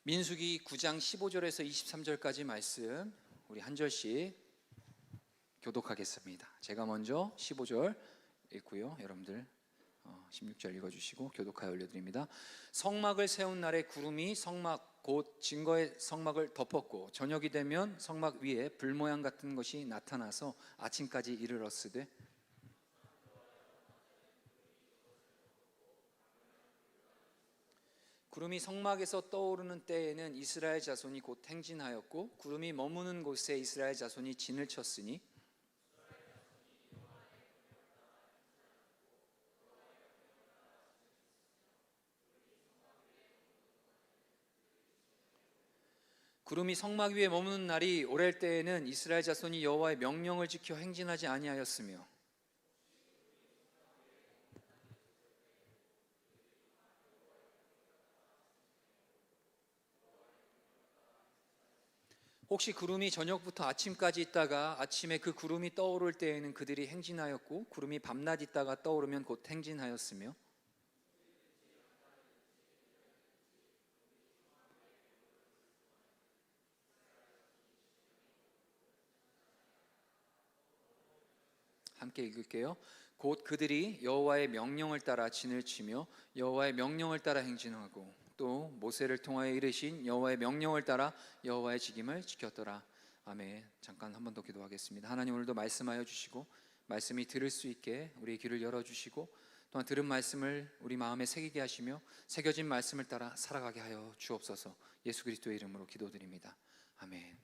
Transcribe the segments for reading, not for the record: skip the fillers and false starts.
민수기 9장 15절에서 23절까지 말씀 우리 한 절씩 교독하겠습니다. 제가 먼저 15절 읽고요, 여러분들 16절 읽어주시고 교독하여 올려드립니다. 성막을 세운 날에 구름이 성막 곧 증거의 성막을 덮었고 저녁이 되면 성막 위에 불 모양 같은 것이 나타나서 아침까지 이르렀으되 구름이 성막에서 떠오르는 때에는 이스라엘 자손이 곧 행진하였고 구름이 머무는 곳에 이스라엘 자손이 진을 쳤으니 구름이 성막 위에 머무는 날이 오랠 때에는 이스라엘 자손이 여호와의 명령을 지켜 행진하지 아니하였으며 혹시 구름이 저녁부터 아침까지 있다가 아침에 그 구름이 떠오를 때에는 그들이 행진하였고 구름이 밤낮 있다가 떠오르면 곧 행진하였으며 함께 읽을게요. 곧 그들이 여호와의 명령을 따라 진을 치며 여호와의 명령을 따라 행진하고 또 모세를 통하여 이르신 여호와의 명령을 따라 여호와의 직임을 지켰더라. 아멘. 잠깐 한 번 더 기도하겠습니다. 하나님, 오늘도 말씀하여 주시고 말씀이 들을 수 있게 우리의 귀를 열어주시고 또한 들은 말씀을 우리 마음에 새기게 하시며 새겨진 말씀을 따라 살아가게 하여 주옵소서. 예수 그리스도의 이름으로 기도드립니다. 아멘.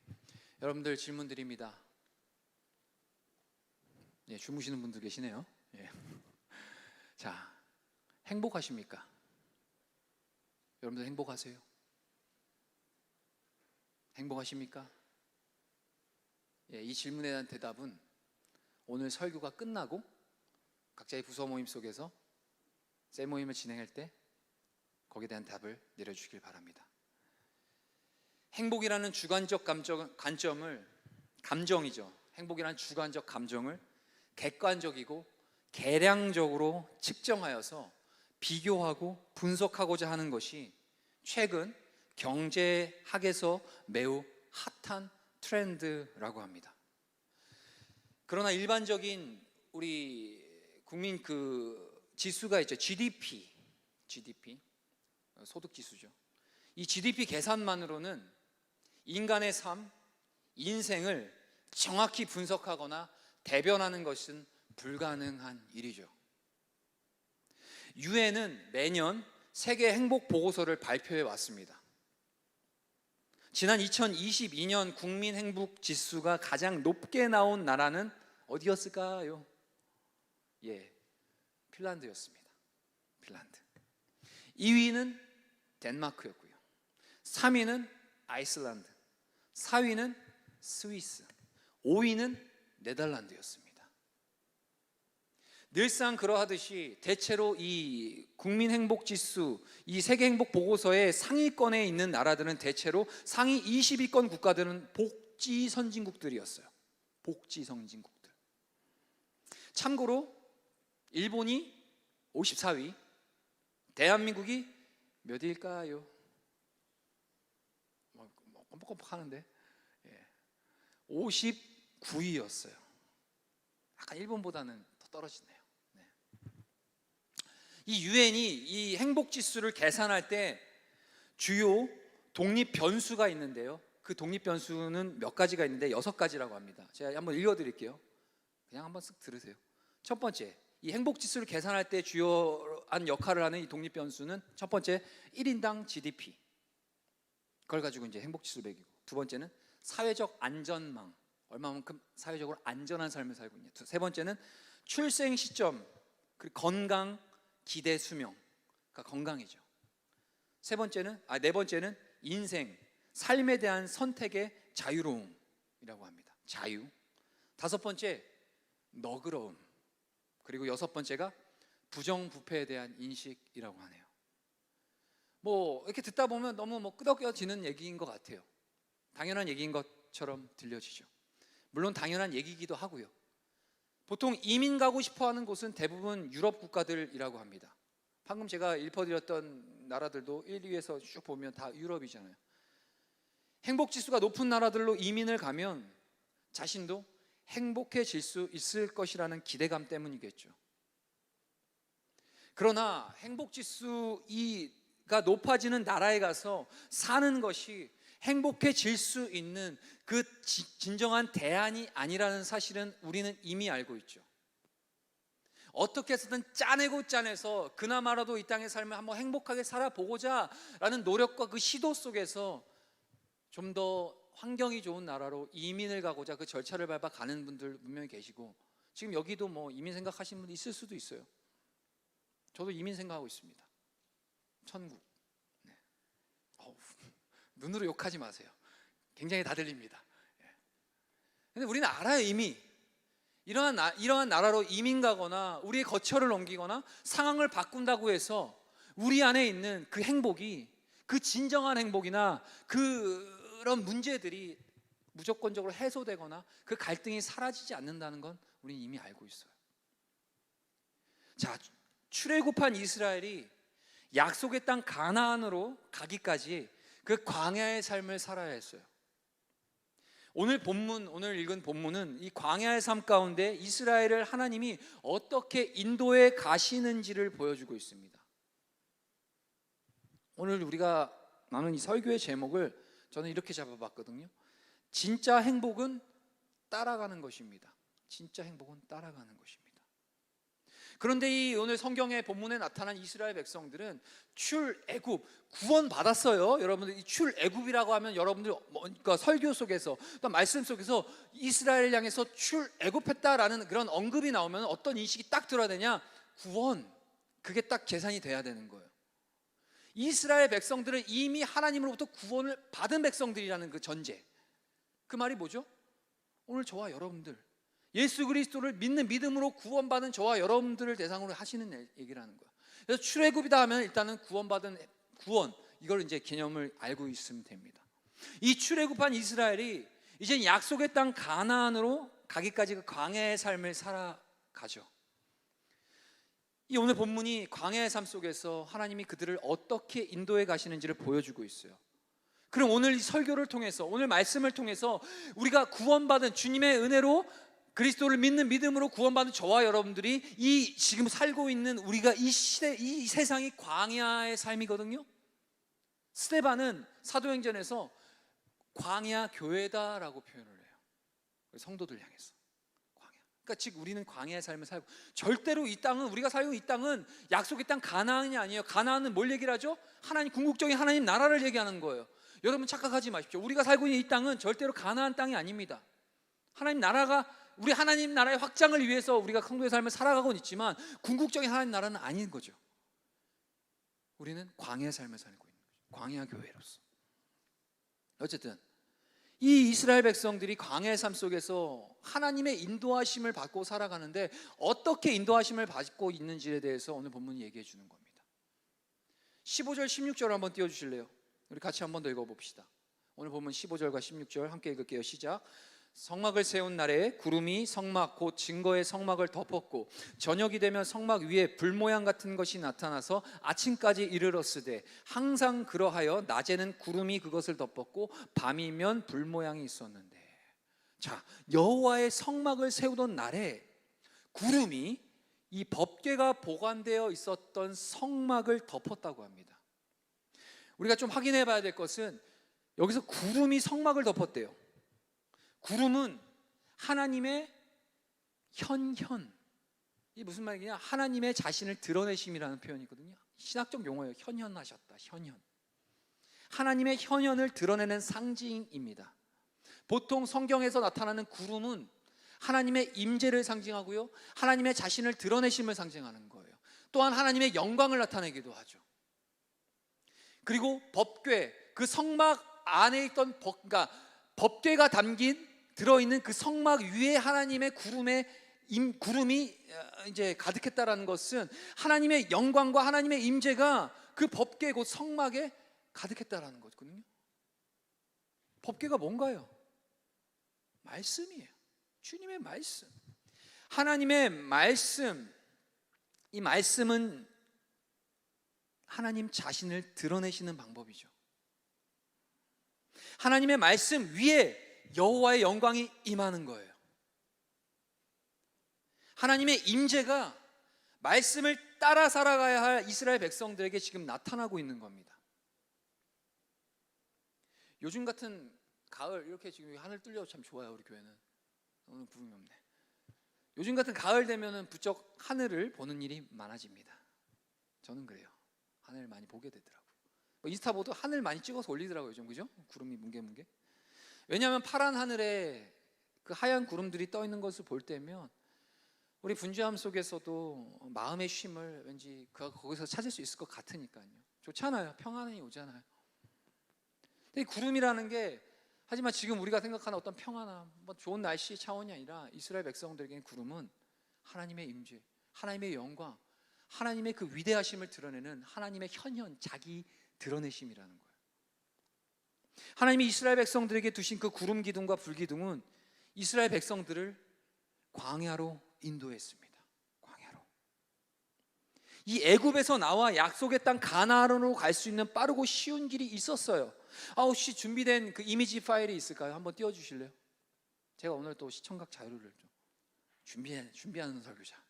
여러분들 질문 드립니다. 예, 주무시는 분들 계시네요. 예. 자, 행복하십니까? 여러분들 행복하세요? 행복하십니까? 예, 이 질문에 대한 대답은 오늘 설교가 끝나고 각자의 부서 모임 속에서 셀 모임을 진행할 때 거기에 대한 답을 내려주시길 바랍니다. 행복이라는 주관적 감정이죠. 행복이라는 주관적 감정을 객관적이고 계량적으로 측정하여서 비교하고 분석하고자 하는 것이 최근 경제학에서 매우 핫한 트렌드라고 합니다. 그러나 일반적인 우리 국민 지수가 있죠. GDP 소득 지수죠. 이 GDP 계산만으로는 인간의 삶, 인생을 정확히 분석하거나 대변하는 것은 불가능한 일이죠. 유엔은 매년 세계 행복 보고서를 발표해 왔습니다. 지난 2022년 국민 행복 지수가 가장 높게 나온 나라는 어디였을까요? 예, 핀란드였습니다. 핀란드. 2위는 덴마크였고요. 3위는 아이슬란드, 4위는 스위스, 5위는 네덜란드였습니다. 늘상 그러하듯이 대체로 이 국민행복지수, 이 세계행복보고서의 상위권에 있는 나라들은 대체로 상위 20위권 국가들은 복지 선진국들이었어요. 복지 선진국들. 참고로 일본이 54위, 대한민국이 몇 위일까요? 껌뻑껌뻑 하는데 59위였어요. 약간 일본보다는 더 떨어지네요. 이 유엔이 이 행복지수를 계산할 때 주요 독립 변수가 있는데요. 그 독립 변수는 몇 가지가 있는데 6가지라고 합니다. 제가 한번 읽어드릴게요. 그냥 한번 쓱 들으세요. 첫 번째, 이 행복지수를 계산할 때 주요한 역할을 하는 이 독립 변수는 첫 번째 1인당 GDP, 그걸 가지고 이제 행복지수를 매기고, 두 번째는 사회적 안전망, 얼마만큼 사회적으로 안전한 삶을 살고 있냐. 세 번째는 출생 시점, 그리고 건강, 기대 수명, 그러니까 건강이죠. 네 번째는 인생, 삶에 대한 선택의 자유로움이라고 합니다. 자유. 다섯 번째, 너그러움. 그리고 여섯 번째가 부정부패에 대한 인식이라고 하네요. 이렇게 듣다 보면 너무 끄덕여지는 얘기인 것 같아요. 당연한 얘기인 것처럼 들려지죠. 물론 당연한 얘기이기도 하고요. 보통 이민 가고 싶어하는 곳은 대부분 유럽 국가들이라고 합니다. 방금 제가 읊어드렸던 나라들도 1, 2에서 쭉 보면 다 유럽이잖아요. 행복 지수가 높은 나라들로 이민을 가면 자신도 행복해질 수 있을 것이라는 기대감 때문이겠죠. 그러나 행복 지수가 높아지는 나라에 가서 사는 것이 행복해질 수 있는 그 진정한 대안이 아니라는 사실은 우리는 이미 알고 있죠. 어떻게 해서든 짜내고 짜내서 그나마라도 이 땅의 삶을 한번 행복하게 살아보고자 라는 노력과 그 시도 속에서 좀 더 환경이 좋은 나라로 이민을 가고자 그 절차를 밟아 가는 분들 분명히 계시고, 지금 여기도 뭐 이민 생각하시는 분 있을 수도 있어요. 저도 이민 생각하고 있습니다. 천국. 네. 눈으로 욕하지 마세요. 굉장히 다 들립니다. 근데 우리는 알아요. 이미 이러한 나라로 이민 가거나 우리의 거처를 옮기거나 상황을 바꾼다고 해서 우리 안에 있는 그 행복이, 그 진정한 행복이나 그런 문제들이 무조건적으로 해소되거나 그 갈등이 사라지지 않는다는 건 우리는 이미 알고 있어요. 자, 출애굽한 이스라엘이 약속의 땅 가나안으로 가기까지 그 광야의 삶을 살아야 했어요. 오늘 읽은 본문은 이 광야의 삶 가운데 이스라엘을 하나님이 어떻게 인도해 가시는지를 보여주고 있습니다. 오늘 우리가 나눈 이 설교의 제목을 저는 이렇게 잡아봤거든요. 진짜 행복은 따라가는 것입니다. 진짜 행복은 따라가는 것입니다. 그런데 이 오늘 성경의 본문에 나타난 이스라엘 백성들은 출애굽 구원 받았어요. 여러분들 이 출애굽이라고 하면 여러분들 그러니까 설교 속에서 또 말씀 속에서 이스라엘 향해서 출애굽했다라는 그런 언급이 나오면 어떤 인식이 딱 들어야 되냐? 구원. 그게 딱 계산이 돼야 되는 거예요. 이스라엘 백성들은 이미 하나님으로부터 구원을 받은 백성들이라는 그 전제. 그 말이 뭐죠? 오늘 저와 여러분들 예수 그리스도를 믿는 믿음으로 구원받은 저와 여러분들을 대상으로 하시는 얘기라는 거예요. 그래서 출애굽이다 하면 일단은 구원받은 구원, 이걸 이제 개념을 알고 있으면 됩니다. 이 출애굽한 이스라엘이 이제 약속의 땅 가나안으로 가기까지 그 광야의 삶을 살아가죠. 이 오늘 본문이 광야의 삶 속에서 하나님이 그들을 어떻게 인도해 가시는지를 보여주고 있어요. 그럼 오늘 이 설교를 통해서, 오늘 말씀을 통해서 우리가 구원받은 주님의 은혜로 그리스도를 믿는 믿음으로 구원받은 저와 여러분들이 이 지금 살고 있는 우리가 이 시대, 이 세상이 광야의 삶이거든요. 스데반은 사도행전에서 광야 교회다라고 표현을 해요. 성도들 향해서 광야. 그러니까 즉 우리는 광야의 삶을 살고, 절대로 이 땅은, 우리가 살고 있는 이 땅은 약속의 땅 가나안이 아니에요. 가나안은 뭘 얘기를 하죠? 하나님, 궁극적인 하나님 나라를 얘기하는 거예요. 여러분 착각하지 마십시오. 우리가 살고 있는 이 땅은 절대로 가나안 땅이 아닙니다. 하나님 나라가, 우리 하나님 나라의 확장을 위해서 우리가 성도의 삶을 살아가고는 있지만 궁극적인 하나님 나라는 아닌 거죠. 우리는 광야의 삶을 살고 있는 거죠. 광야 교회로서. 어쨌든 이 이스라엘 백성들이 광야의 삶 속에서 하나님의 인도하심을 받고 살아가는데 어떻게 인도하심을 받고 있는지에 대해서 오늘 본문이 얘기해 주는 겁니다. 15절 16절 한번 띄워주실래요? 우리 같이 한번 더 읽어봅시다. 오늘 본문 15절과 16절 함께 읽을게요. 시작. 성막을 세운 날에 구름이 성막 곧 증거의 성막을 덮었고 저녁이 되면 성막 위에 불 모양 같은 것이 나타나서 아침까지 이르렀으되 항상 그러하여 낮에는 구름이 그것을 덮었고 밤이면 불 모양이 있었는데. 자, 여호와의 성막을 세우던 날에 구름이 이 법궤가 보관되어 있었던 성막을 덮었다고 합니다. 우리가 좀 확인해 봐야 될 것은 여기서 구름이 성막을 덮었대요. 구름은 하나님의 현현, 이게 무슨 말이냐? 하나님의 자신을 드러내심이라는 표현이거든요. 신학적 용어예요. 현현하셨다. 현현. 하나님의 현현을 드러내는 상징입니다. 보통 성경에서 나타나는 구름은 하나님의 임재를 상징하고요, 하나님의 자신을 드러내심을 상징하는 거예요. 또한 하나님의 영광을 나타내기도 하죠. 그리고 법궤, 그 성막 안에 있던 그러니까 법궤가 담긴 들어있는 그 성막 위에 하나님의 구름이 이제 가득했다라는 것은 하나님의 영광과 하나님의 임재가 그 법궤 곧 성막에 가득했다라는 거거든요. 법궤가 뭔가요? 말씀이에요. 주님의 말씀. 하나님의 말씀. 이 말씀은 하나님 자신을 드러내시는 방법이죠. 하나님의 말씀 위에 여호와의 영광이 임하는 거예요. 하나님의 임재가 말씀을 따라 살아가야 할 이스라엘 백성들에게 지금 나타나고 있는 겁니다. 요즘 같은 가을, 이렇게 지금 하늘 뚫려도 참 좋아요. 우리 교회는 오늘 구름이 없네. 요즘 같은 가을 되면은 부쩍 하늘을 보는 일이 많아집니다. 저는 그래요. 하늘 많이 보게 되더라고요. 인스타 보도 하늘 많이 찍어서 올리더라고요. 요즘, 그죠? 구름이 뭉게뭉게. 왜냐하면 파란 하늘에 그 하얀 구름들이 떠 있는 것을 볼 때면 우리 분주함 속에서도 마음의 쉼을 왠지 거기서 찾을 수 있을 것 같으니까요. 좋잖아요. 평안이 오잖아요. 근데 이 구름이라는 게, 하지만 지금 우리가 생각하는 어떤 평안함, 뭐 좋은 날씨의 차원이 아니라 이스라엘 백성들에게는 구름은 하나님의 임재, 하나님의 영광, 하나님의 그 위대하심을 드러내는 하나님의 현현, 자기 드러내심이라는 거예요. 하나님이 이스라엘 백성들에게 두신 그 구름 기둥과 불 기둥은 이스라엘 백성들을 광야로 인도했습니다. 광야로. 이 애굽에서 나와 약속의 땅 가나안으로 갈 수 있는 빠르고 쉬운 길이 있었어요. 혹시 준비된 그 이미지 파일이 있을까요? 한번 띄워주실래요? 제가 오늘 또 시청각 자료를 좀 준비하는 설교자.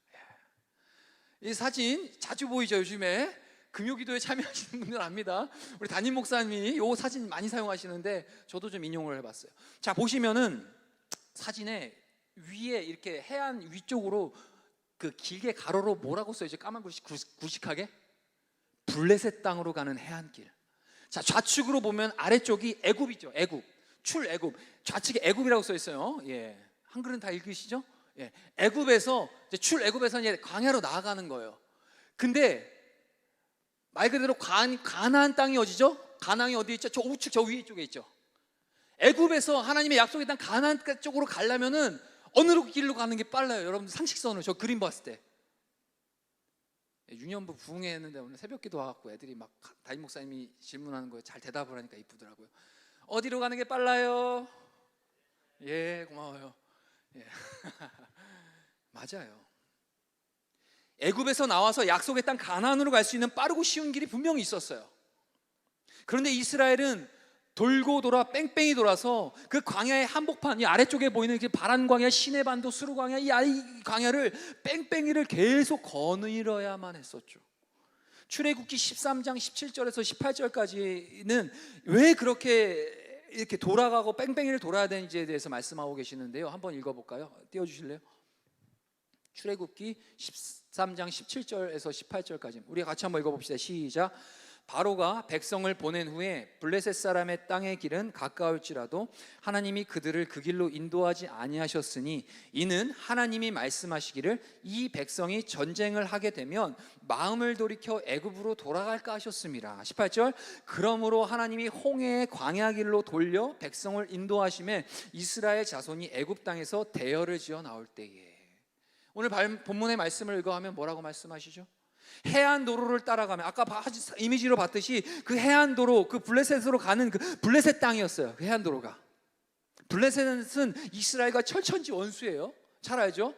이 사진 자주 보이죠? 요즘에 금요기도에 참여하시는 분들 압니다. 우리 담임 목사님이 이 사진 많이 사용하시는데 저도 좀 인용을 해봤어요. 자, 보시면은 사진에 위에 이렇게 해안 위쪽으로 그 길게 가로로 뭐라고 써있죠? 까만 구식하게 블레셋 땅으로 가는 해안길. 자, 좌측으로 보면 아래쪽이 애굽이죠. 애굽, 출애굽. 좌측에 애굽이라고 써 있어요. 예, 한글은 다 읽으시죠? 예, 애굽에서 이제 출애굽에서 이제 광야로 나아가는 거예요. 근데 말 그대로 가나안 땅이 어디죠? 가나안이 어디 있죠? 저 우측 저 위에 쪽에 있죠. 애굽에서 하나님의 약속의 땅 가나안 쪽으로 가려면은 어느 길로 가는 게 빨라요? 여러분들 상식선으로 저 그림 봤을 때. 유년부 부흥회했는데 오늘 새벽기도 와갖고 애들이 막 담임 목사님이 질문하는 거에 잘 대답을 하니까 이쁘더라고요. 어디로 가는 게 빨라요? 예, 고마워요. 예. 맞아요. 애굽에서 나와서 약속의 땅 가나안으로 갈 수 있는 빠르고 쉬운 길이 분명히 있었어요. 그런데 이스라엘은 돌고 돌아 뺑뺑이 돌아서 그 광야의 한복판, 이 아래쪽에 보이는 바란 광야, 시내 반도, 수르 광야, 이 광야를 뺑뺑이를 계속 거닐어야만 했었죠. 출애굽기 13장 17절에서 18절까지는 왜 그렇게 이렇게 돌아가고 뺑뺑이를 돌아야 되는지에 대해서 말씀하고 계시는데요. 한번 읽어볼까요? 띄워주실래요? 출애굽기 13장 17절에서 18절까지 우리 같이 한번 읽어봅시다. 시작. 바로가 백성을 보낸 후에 블레셋 사람의 땅의 길은 가까울지라도 하나님이 그들을 그 길로 인도하지 아니하셨으니 이는 하나님이 말씀하시기를 이 백성이 전쟁을 하게 되면 마음을 돌이켜 애굽으로 돌아갈까 하셨습니다. 18절. 그러므로 하나님이 홍해의 광야 길로 돌려 백성을 인도하심에 이스라엘 자손이 애굽 땅에서 대열을 지어 나올 때에. 오늘 본문의 말씀을 읽어하면 뭐라고 말씀하시죠? 해안 도로를 따라가면 아까 이미지로 봤듯이 그 해안 도로, 그 블레셋으로 가는 그 블레셋 땅이었어요. 그 해안 도로가. 블레셋은 이스라엘과 철천지 원수예요. 잘 알죠?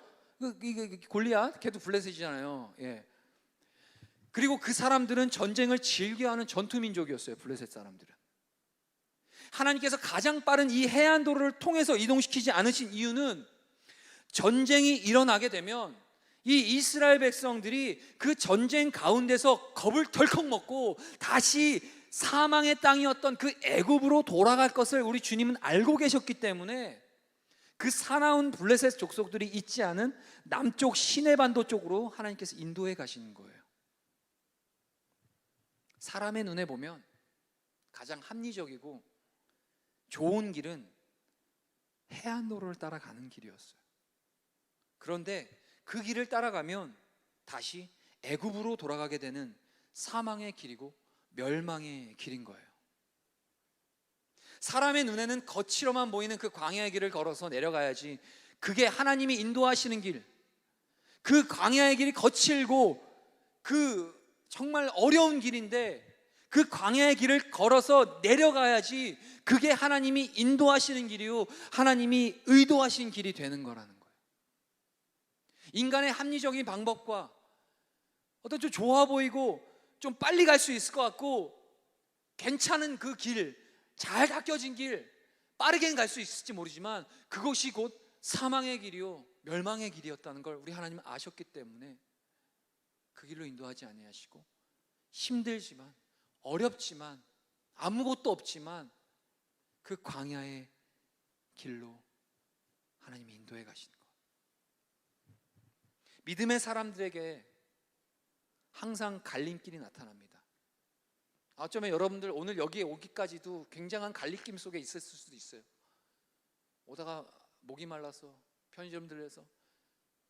골리앗, 걔도 블레셋이잖아요. 예. 그리고 그 사람들은 전쟁을 즐겨하는 전투 민족이었어요. 블레셋 사람들은. 하나님께서 가장 빠른 이 해안 도로를 통해서 이동시키지 않으신 이유는 전쟁이 일어나게 되면 이 이스라엘 백성들이 그 전쟁 가운데서 겁을 덜컥 먹고 다시 사망의 땅이었던 그 애굽으로 돌아갈 것을 우리 주님은 알고 계셨기 때문에 그 사나운 블레셋 족속들이 있지 않은 남쪽 시내반도 쪽으로 하나님께서 인도해 가시는 거예요. 사람의 눈에 보면 가장 합리적이고 좋은 길은 해안도로를 따라가는 길이었어요. 그런데 그 길을 따라가면 다시 애굽으로 돌아가게 되는 사망의 길이고 멸망의 길인 거예요. 사람의 눈에는 거칠어만 보이는 그 광야의 길을 걸어서 내려가야지, 그게 하나님이 인도하시는 길, 그 광야의 길이 거칠고 그 정말 어려운 길인데 그 광야의 길을 걸어서 내려가야지 그게 하나님이 인도하시는 길이요 하나님이 의도하신 길이 되는 거라는 거예요. 인간의 합리적인 방법과 어떤 좀 좋아 보이고 좀 빨리 갈 수 있을 것 같고 괜찮은 그 길, 잘 닦여진 길, 빠르게는 갈 수 있을지 모르지만 그것이 곧 사망의 길이요 멸망의 길이었다는 걸 우리 하나님은 아셨기 때문에 그 길로 인도하지 아니하시고 힘들지만 어렵지만 아무것도 없지만 그 광야의 길로 하나님이 인도해 가시는 것. 믿음의 사람들에게 항상 갈림길이 나타납니다. 어쩌면 여러분들 오늘 여기에 오기까지도 굉장한 갈림길 속에 있었을 수도 있어요. 오다가 목이 말라서 편의점 들려서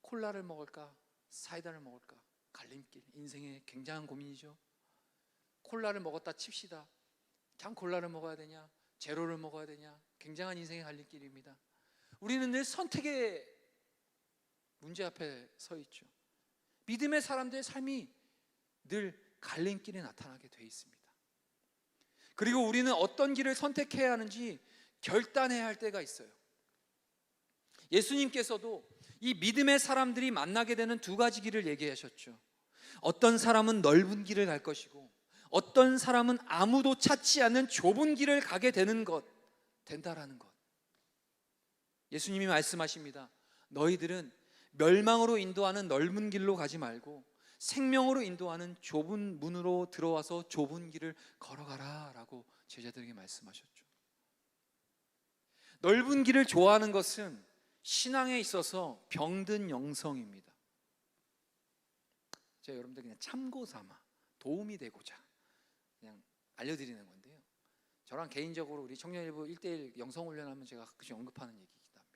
콜라를 먹을까 사이다를 먹을까, 갈림길, 인생의 굉장한 고민이죠. 콜라를 먹었다 칩시다. 그냥 콜라를 먹어야 되냐 제로를 먹어야 되냐, 굉장한 인생의 갈림길입니다. 우리는 늘 선택의 문제 앞에 서 있죠. 믿음의 사람들의 삶이 늘 갈림길에 나타나게 돼 있습니다. 그리고 우리는 어떤 길을 선택해야 하는지 결단해야 할 때가 있어요. 예수님께서도 이 믿음의 사람들이 만나게 되는 두 가지 길을 얘기하셨죠. 어떤 사람은 넓은 길을 갈 것이고 어떤 사람은 아무도 찾지 않는 좁은 길을 가게 된다라는 것. 예수님이 말씀하십니다. 너희들은 멸망으로 인도하는 넓은 길로 가지 말고 생명으로 인도하는 좁은 문으로 들어와서 좁은 길을 걸어가라 라고 제자들에게 말씀하셨죠. 넓은 길을 좋아하는 것은 신앙에 있어서 병든 영성입니다. 제가 여러분들 그냥 참고 삼아 도움이 되고자 그냥 알려드리는 건데요, 저랑 개인적으로 우리 청년일부 1:1 영성훈련하면 제가 가끔씩 언급하는 얘기이기도 합니다.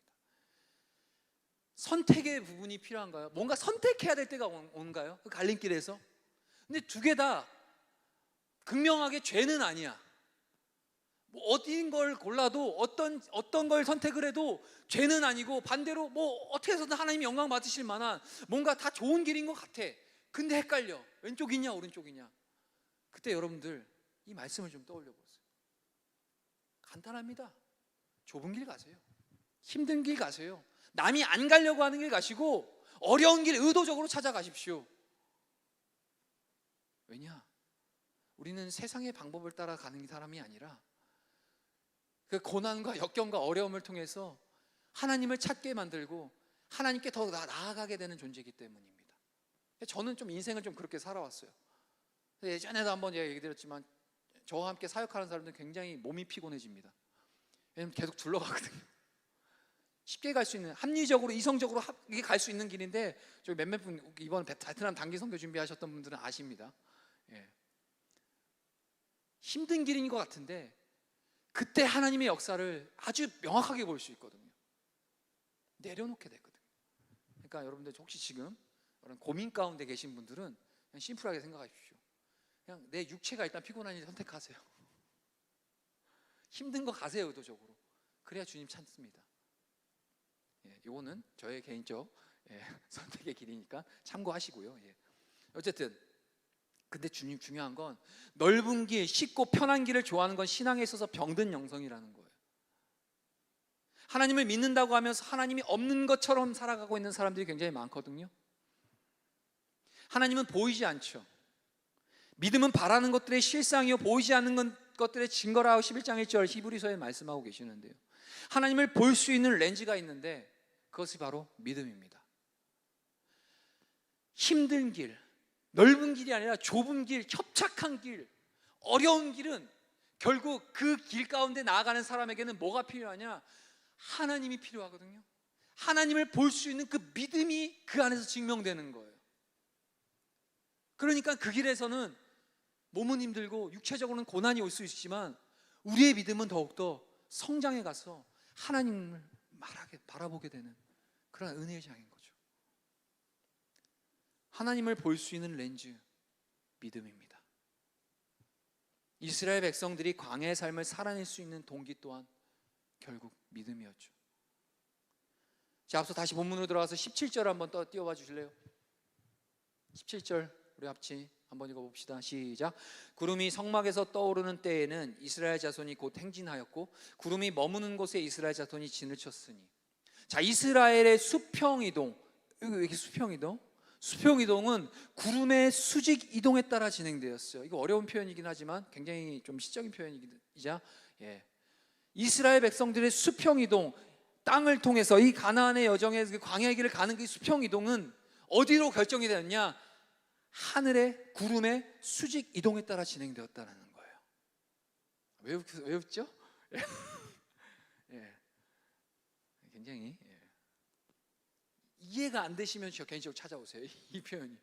선택의 부분이 필요한가요? 뭔가 선택해야 될 때가 온가요? 그 갈림길에서. 근데 두 개 다 극명하게 죄는 아니야. 뭐 어딘 걸 골라도 어떤 걸 선택을 해도 죄는 아니고 반대로 뭐 어떻게 해서든 하나님이 영광 받으실 만한 뭔가 다 좋은 길인 것 같아. 근데 헷갈려. 왼쪽이냐 오른쪽이냐. 그때 여러분들 이 말씀을 좀 떠올려 보세요. 간단합니다. 좁은 길 가세요. 힘든 길 가세요. 남이 안 가려고 하는 길 가시고 어려운 길 의도적으로 찾아가십시오. 왜냐? 우리는 세상의 방법을 따라가는 사람이 아니라 그 고난과 역경과 어려움을 통해서 하나님을 찾게 만들고 하나님께 더 나아가게 되는 존재이기 때문입니다. 저는 좀 인생을 좀 그렇게 살아왔어요. 예전에도 한번 제가 얘기 드렸지만 저와 함께 사역하는 사람들은 굉장히 몸이 피곤해집니다. 왜냐면 계속 둘러가거든요. 쉽게 갈 수 있는, 합리적으로 이성적으로 갈 수 있는 길인데 저희 몇몇 분 이번 베트남 단기 선교 준비하셨던 분들은 아십니다. 예. 힘든 길인 것 같은데 그때 하나님의 역사를 아주 명확하게 볼 수 있거든요. 내려놓게 되거든요. 그러니까 여러분들 혹시 지금 그런 고민 가운데 계신 분들은 그냥 심플하게 생각하십시오. 그냥 내 육체가 일단 피곤하니 선택하세요. 힘든 거 가세요, 의도적으로. 그래야 주님 찾습니다. 예, 이거는 저의 개인적 선택의 길이니까 참고하시고요. 예. 어쨌든 근데 주님 중요한 건 넓은 길, 쉽고 편한 길을 좋아하는 건 신앙에 있어서 병든 영성이라는 거예요. 하나님을 믿는다고 하면서 하나님이 없는 것처럼 살아가고 있는 사람들이 굉장히 많거든요. 하나님은 보이지 않죠. 믿음은 바라는 것들의 실상이요 보이지 않는 것들의 증거라고 11장 1절 히브리서에 말씀하고 계시는데요, 하나님을 볼 수 있는 렌즈가 있는데 그것이 바로 믿음입니다. 힘든 길, 넓은 길이 아니라 좁은 길, 협착한 길, 어려운 길은 결국 그 길 가운데 나아가는 사람에게는 뭐가 필요하냐? 하나님이 필요하거든요. 하나님을 볼 수 있는 그 믿음이 그 안에서 증명되는 거예요. 그러니까 그 길에서는 몸은 힘들고 육체적으로는 고난이 올 수 있지만 우리의 믿음은 더욱더 성장해 가서 하나님을 바라보게 되는 그런 은혜의 장인 거죠. 하나님을 볼 수 있는 렌즈, 믿음입니다. 이스라엘 백성들이 광야의 삶을 살아낼 수 있는 동기 또한 결국 믿음이었죠. 자, 앞서 다시 본문으로 들어가서 17절 한번 띄워봐 주실래요? 17절 우리 같이 한번 읽어봅시다. 시작. 구름이 성막에서 떠오르는 때에는 이스라엘 자손이 곧 행진하였고 구름이 머무는 곳에 이스라엘 자손이 진을 쳤으니. 자, 이스라엘의 수평이동, 이게 수평이동? 수평이동은 구름의 수직 이동에 따라 진행되었어요. 이거 어려운 표현이긴 하지만 굉장히 좀 시적인 표현이자 예. 이스라엘 백성들의 수평 이동, 땅을 통해서 이 가나안의 여정의 그 광야의 길을 가는 그 수평 이동은 어디로 결정이 되었냐? 하늘의 구름의 수직 이동에 따라 진행되었다는 거예요. 왜 웃죠? 예. 굉장히 이해가 안 되시면 저 개인적으로 찾아오세요. 이 표현이.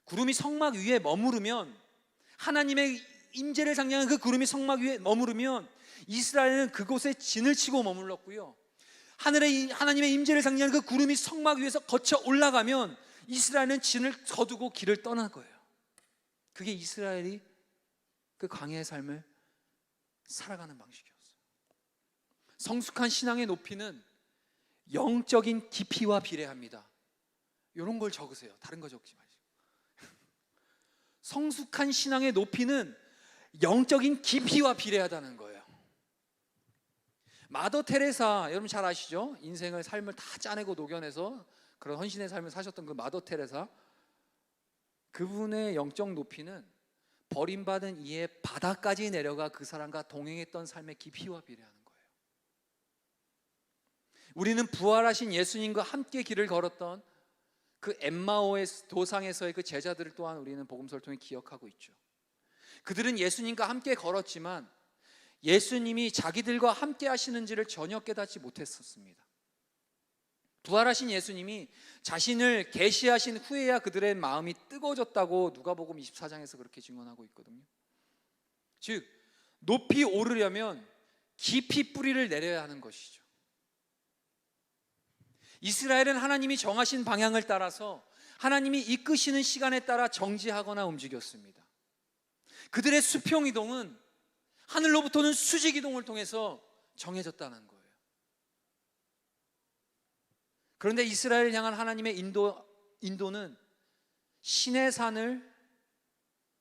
구름이 성막 위에 머무르면, 하나님의 임재를 상징하는 그 구름이 성막 위에 머무르면 이스라엘은 그곳에 진을 치고 머물렀고요, 하나님의 임재를 상징하는 그 구름이 성막 위에서 거쳐 올라가면 이스라엘은 진을 거두고 길을 떠난 거예요. 그게 이스라엘이 그 광야의 삶을 살아가는 방식이었어요. 성숙한 신앙의 높이는 영적인 깊이와 비례합니다. 이런 걸 적으세요. 다른 거 적지 마시고. 성숙한 신앙의 높이는 영적인 깊이와 비례하다는 거예요. 마더 테레사, 여러분 잘 아시죠? 인생을, 삶을 다 짜내고 녹여내서 그런 헌신의 삶을 사셨던 그 마더 테레사, 그분의 영적 높이는 버림받은 이의 바다까지 내려가 그 사람과 동행했던 삶의 깊이와 비례하는 거예요. 우리는 부활하신 예수님과 함께 길을 걸었던 그 엠마오의 도상에서의 그 제자들을 또한 우리는 복음서를 통해 기억하고 있죠. 그들은 예수님과 함께 걸었지만 예수님이 자기들과 함께 하시는지를 전혀 깨닫지 못했었습니다. 부활하신 예수님이 자신을 계시하신 후에야 그들의 마음이 뜨거워졌다고 누가복음 24장에서 그렇게 증언하고 있거든요. 즉, 높이 오르려면 깊이 뿌리를 내려야 하는 것이죠. 이스라엘은 하나님이 정하신 방향을 따라서, 하나님이 이끄시는 시간에 따라 정지하거나 움직였습니다. 그들의 수평 이동은 하늘로부터는 수직 이동을 통해서 정해졌다는 거예요. 그런데 이스라엘을 향한 하나님의 인도는 시내산을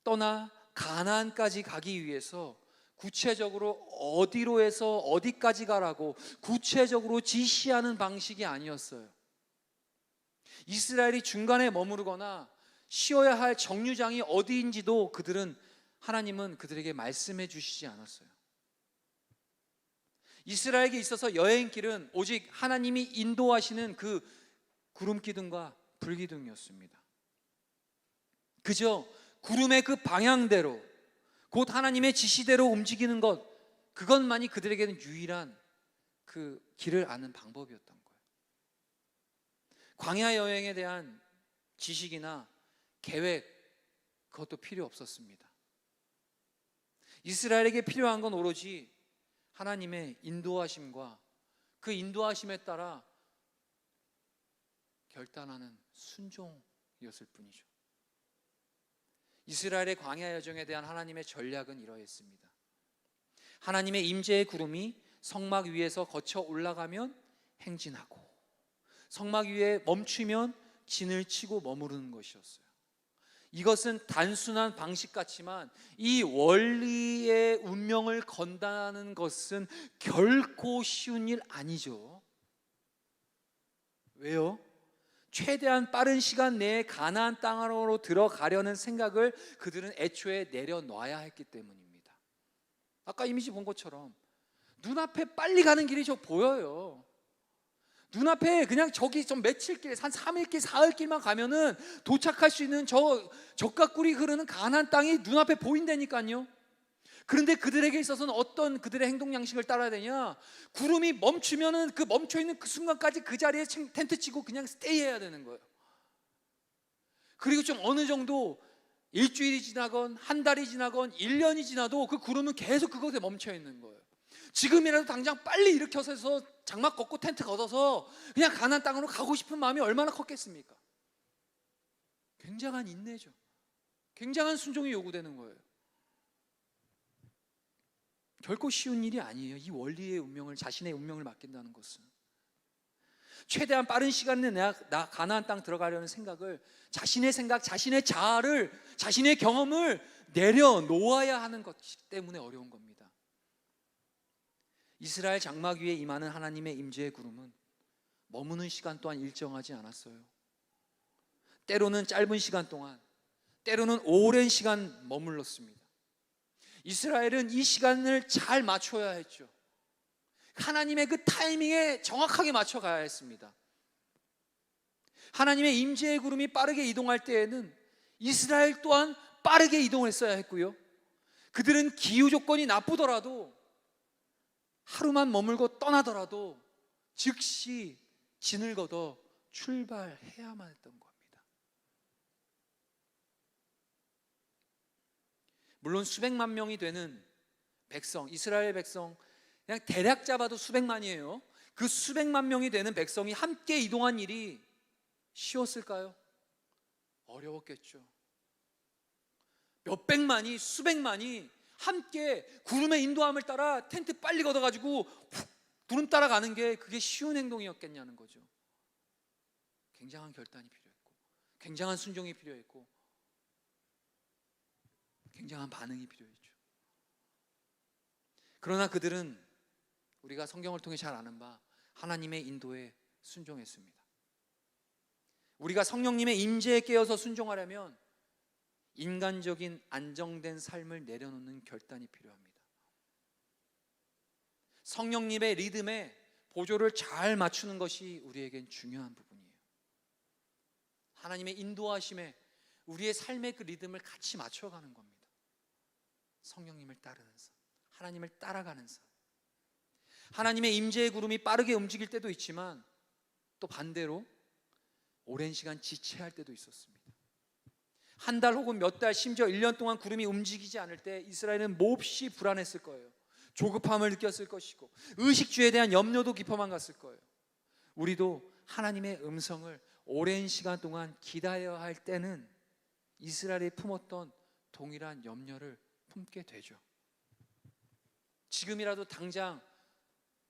떠나 가나안까지 가기 위해서 구체적으로 어디로 해서 어디까지 가라고 구체적으로 지시하는 방식이 아니었어요. 이스라엘이 중간에 머무르거나 쉬어야 할 정류장이 어디인지도 하나님은 그들에게 말씀해 주시지 않았어요. 이스라엘에게 있어서 여행길은 오직 하나님이 인도하시는 그 구름기둥과 불기둥이었습니다. 그저 구름의 그 방향대로, 곧 하나님의 지시대로 움직이는 것, 그것만이 그들에게는 유일한 그 길을 아는 방법이었던 거예요. 광야 여행에 대한 지식이나 계획, 그것도 필요 없었습니다. 이스라엘에게 필요한 건 오로지 하나님의 인도하심과 그 인도하심에 따라 결단하는 순종이었을 뿐이죠. 이스라엘의 광야 여정에 대한 하나님의 전략은 이러했습니다. 하나님의 임재의 구름이 성막 위에서 거쳐 올라가면 행진하고, 성막 위에 멈추면 진을 치고 머무르는 것이었어요. 이것은 단순한 방식 같지만 이 원리의 운명을 건다는 것은 결코 쉬운 일 아니죠. 왜요? 최대한 빠른 시간 내에 가나안 땅으로 들어가려는 생각을 그들은 애초에 내려놔야 했기 때문입니다. 아까 이미지 본 것처럼 눈앞에 빨리 가는 길이 저 보여요. 눈앞에 그냥 저기 좀 며칠길, 한 3일길, 4일길만 가면은 도착할 수 있는 저 젖가꿀이 흐르는 가나안 땅이 눈앞에 보인다니까요. 그런데 그들에게 있어서는 어떤 그들의 행동 양식을 따라야 되냐? 구름이 멈추면은 그 멈춰있는 그 순간까지 그 자리에 텐트 치고 그냥 스테이해야 되는 거예요. 그리고 좀 어느 정도 일주일이 지나건 한 달이 지나건 1년이 지나도 그 구름은 계속 그곳에 멈춰 있는 거예요. 지금이라도 당장 빨리 일으켜서 장막 걷고 텐트 걷어서 그냥 가나안 땅으로 가고 싶은 마음이 얼마나 컸겠습니까? 굉장한 인내죠. 굉장한 순종이 요구되는 거예요. 결코 쉬운 일이 아니에요. 이 원리의 운명을, 자신의 운명을 맡긴다는 것은. 최대한 빠른 시간 내에 나 가나안 땅 들어가려는 생각을, 자신의 생각, 자신의 자아를, 자신의 경험을 내려놓아야 하는 것 때문에 어려운 겁니다. 이스라엘 장막 위에 임하는 하나님의 임재의 구름은 머무는 시간 또한 일정하지 않았어요. 때로는 짧은 시간 동안, 때로는 오랜 시간 머물렀습니다. 이스라엘은 이 시간을 잘 맞춰야 했죠. 하나님의 그 타이밍에 정확하게 맞춰가야 했습니다. 하나님의 임재의 구름이 빠르게 이동할 때에는 이스라엘 또한 빠르게 이동했어야 했고요, 그들은 기후 조건이 나쁘더라도 하루만 머물고 떠나더라도 즉시 진을 걷어 출발해야만 했던 겁니다. 물론 수백만 명이 되는 백성, 이스라엘 백성, 그냥 대략 잡아도 수백만이에요. 그 수백만 명이 되는 백성이 함께 이동한 일이 쉬웠을까요? 어려웠겠죠. 몇백만이, 수백만이 함께 구름의 인도함을 따라 텐트 빨리 걷어가지고 구름 따라가는 게 그게 쉬운 행동이었겠냐는 거죠. 굉장한 결단이 필요했고, 굉장한 순종이 필요했고, 굉장한 반응이 필요했죠. 그러나 그들은 우리가 성경을 통해 잘 아는 바 하나님의 인도에 순종했습니다. 우리가 성령님의 임재에 깨어서 순종하려면 인간적인 안정된 삶을 내려놓는 결단이 필요합니다. 성령님의 리듬에 보조를 잘 맞추는 것이 우리에겐 중요한 부분이에요. 하나님의 인도하심에 우리의 삶의 그 리듬을 같이 맞춰가는 겁니다. 성령님을 따르는 삶, 하나님을 따라가는 삶. 하나님의 임재의 구름이 빠르게 움직일 때도 있지만 또 반대로 오랜 시간 지체할 때도 있었습니다. 한 달 혹은 몇 달, 심지어 1년 동안 구름이 움직이지 않을 때 이스라엘은 몹시 불안했을 거예요. 조급함을 느꼈을 것이고 의식주에 대한 염려도 깊어만 갔을 거예요. 우리도 하나님의 음성을 오랜 시간 동안 기다려야 할 때는 이스라엘이 품었던 동일한 염려를 품게 되죠. 지금이라도 당장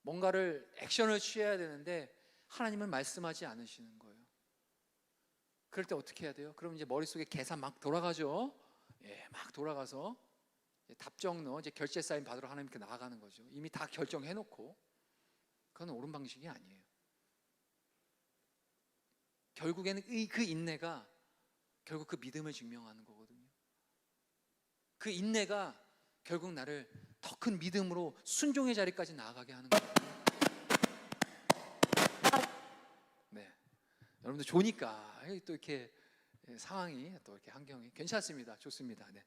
뭔가를 액션을 취해야 되는데 하나님은 말씀하지 않으시는 거예요. 그럴 때 어떻게 해야 돼요? 그럼 이제 머릿속에 계산 막 돌아가죠. 막 돌아가서 답정너 이제 결제 사인 받으러 하나님께 나아가는 거죠. 이미 다 결정해 놓고. 그건 옳은 방식이 아니에요. 결국에는 그 인내가 결국 그 믿음을 증명하는 거거든요. 그 인내가 결국 나를 더 큰 믿음으로 순종의 자리까지 나아가게 하는 거예요. 네, 여러분들 좋으니까 또 이렇게 상황이 또 이렇게 환경이 괜찮습니다. 좋습니다. 네.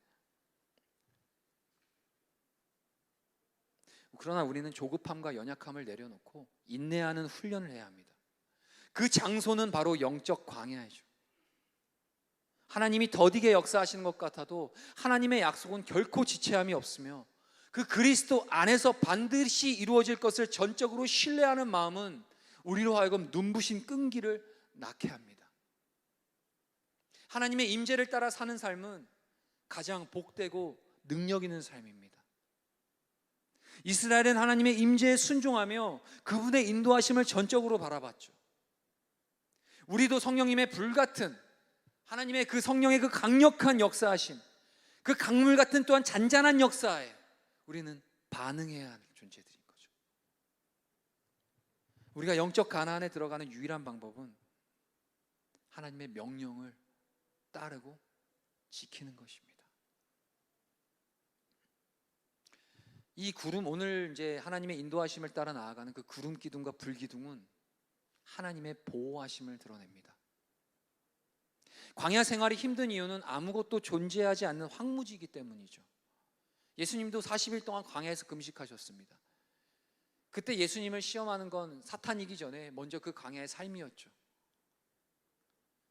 그러나 우리는 조급함과 연약함을 내려놓고 인내하는 훈련을 해야 합니다. 그 장소는 바로 영적 광야이죠. 하나님이 더디게 역사하시는 것 같아도 하나님의 약속은 결코 지체함이 없으며 그 그리스도 안에서 반드시 이루어질 것을 전적으로 신뢰하는 마음은 우리로 하여금 눈부신 끈기를 낳게 합니다. 하나님의 임재를 따라 사는 삶은 가장 복되고 능력 있는 삶입니다. 이스라엘은 하나님의 임재에 순종하며 그분의 인도하심을 전적으로 바라봤죠. 우리도 성령님의 불같은 하나님의 그 성령의 그 강력한 역사하심, 그 강물 같은 또한 잔잔한 역사에 우리는 반응해야 할 존재들인 거죠. 우리가 영적 가나안에 들어가는 유일한 방법은 하나님의 명령을 따르고 지키는 것입니다. 이 구름, 오늘 이제 하나님의 인도하심을 따라 나아가는 그 구름 기둥과 불 기둥은 하나님의 보호하심을 드러냅니다. 광야 생활이 힘든 이유는 아무것도 존재하지 않는 황무지이기 때문이죠. 예수님도 40일 동안 광야에서 금식하셨습니다. 그때 예수님을 시험하는 건 사탄이기 전에 먼저 그 광야의 삶이었죠.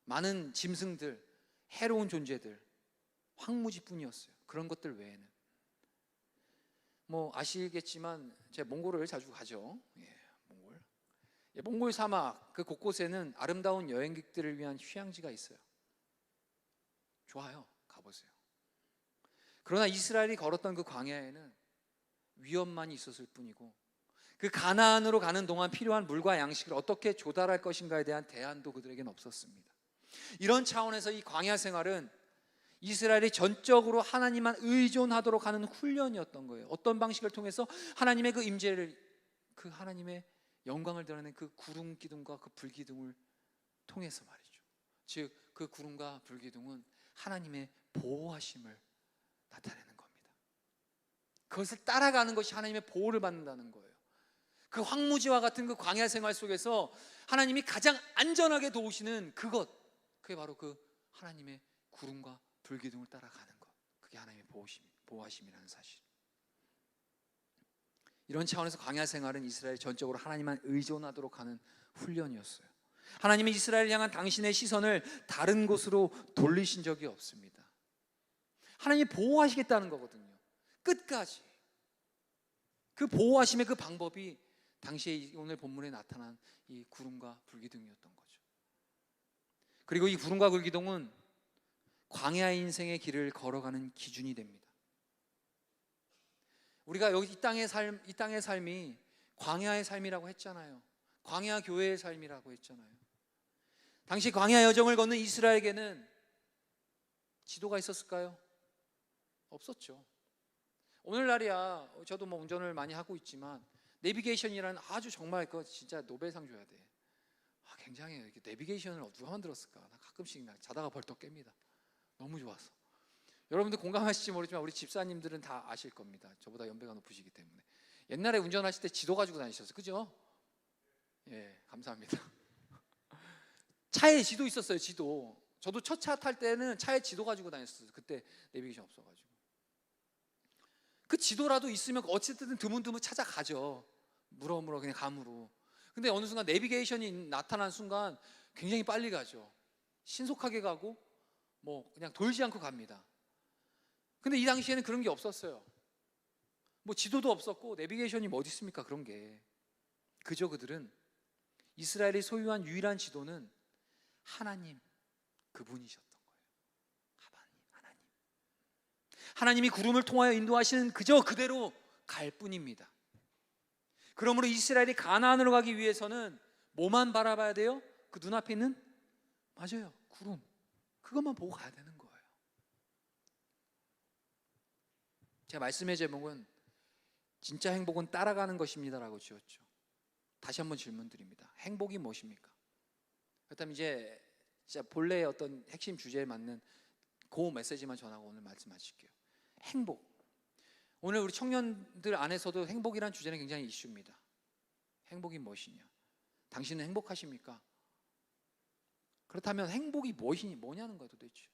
많은 짐승들, 해로운 존재들, 황무지뿐이었어요. 그런 것들 외에는. 뭐 아시겠지만 제가 몽골을 자주 가죠. 몽골 사막 그 곳곳에는 아름다운 여행객들을 위한 휴양지가 있어요. 좋아요. 가보세요. 그러나 이스라엘이 걸었던 그 광야에는 위험만 있었을 뿐이고 그 가나안으로 가는 동안 필요한 물과 양식을 어떻게 조달할 것인가에 대한 대안도 그들에게는 없었습니다. 이런 차원에서 이 광야 생활은 이스라엘이 전적으로 하나님만 의존하도록 하는 훈련이었던 거예요. 어떤 방식을 통해서 하나님의 그 임재를, 그 하나님의 영광을 드러내는 그 구름 기둥과 그 불 기둥을 통해서 말이죠. 즉 그 구름과 불 기둥은 하나님의 보호하심을 나타내는 겁니다. 그것을 따라가는 것이 하나님의 보호를 받는다는 거예요. 그 황무지와 같은 그 광야 생활 속에서 하나님이 가장 안전하게 도우시는 그것, 그게 바로 그 하나님의 구름과 불기둥을 따라가는 것, 그게 하나님의 보호하심이라는 사실. 이런 차원에서 광야 생활은 이스라엘 전적으로 하나님만 의존하도록 하는 훈련이었어요. 하나님이 이스라엘을 향한 당신의 시선을 다른 곳으로 돌리신 적이 없습니다. 하나님이 보호하시겠다는 거거든요. 끝까지. 그 보호하심의 그 방법이 당시에 오늘 본문에 나타난 이 구름과 불기둥이었던 거죠. 그리고 이 구름과 불기둥은 광야의 인생의 길을 걸어가는 기준이 됩니다. 우리가 여기 이 땅의 삶이 광야의 삶이라고 했잖아요. 광야 교회의 삶이라고 했잖아요. 당시 광야 여정을 걷는 이스라엘에게는 지도가 있었을까요? 없었죠. 오늘날이야 저도 뭐 운전을 많이 하고 있지만 내비게이션이라는 아주 정말 그거 진짜 노벨상 줘야 돼. 굉장히 이렇게 내비게이션을 누가 만들었을까? 나 가끔씩 자다가 벌떡 깹니다. 너무 좋아서. 여러분들 공감하실지 모르지만 우리 집사님들은 다 아실 겁니다. 저보다 연배가 높으시기 때문에. 옛날에 운전하실 때 지도 가지고 다니셨어요, 그죠? 예, 감사합니다. 차에 지도 있었어요, 지도. 저도 첫 차 탈 때는 차에 지도 가지고 다녔어요. 그때 내비게이션 없어가지고. 그 지도라도 있으면 어쨌든 드문드문 찾아가죠. 물어물어 그냥 감으로. 근데 어느 순간 내비게이션이 나타난 순간 굉장히 빨리 가죠. 신속하게 가고 뭐 그냥 돌지 않고 갑니다. 근데 이 당시에는 그런 게 없었어요. 뭐 지도도 없었고 내비게이션이 뭐 어디 있습니까? 그런 게. 그저 그들은 이스라엘이 소유한 유일한 지도는 하나님, 그분이셨던 거예요. 하나님. 하나님이 구름을 통하여 인도하시는 그저 그대로 갈 뿐입니다. 그러므로 이스라엘이 가나안으로 가기 위해서는 뭐만 바라봐야 돼요? 그 눈앞에 있는, 맞아요, 구름. 그것만 보고 가야 되는 거예요. 제가 말씀의 제목은 진짜 행복은 따라가는 것입니다라고 지었죠. 다시 한번 질문 드립니다. 행복이 무엇입니까? 그렇다면 이제 진짜 본래의 어떤 핵심 주제에 맞는 그 메시지만 전하고 오늘 말씀 마칠게요. 행복. 오늘 우리 청년들 안에서도 행복이란 주제는 굉장히 이슈입니다. 행복이 무엇이냐? 당신은 행복하십니까? 그렇다면 행복이 뭐냐는 거예요 도대체.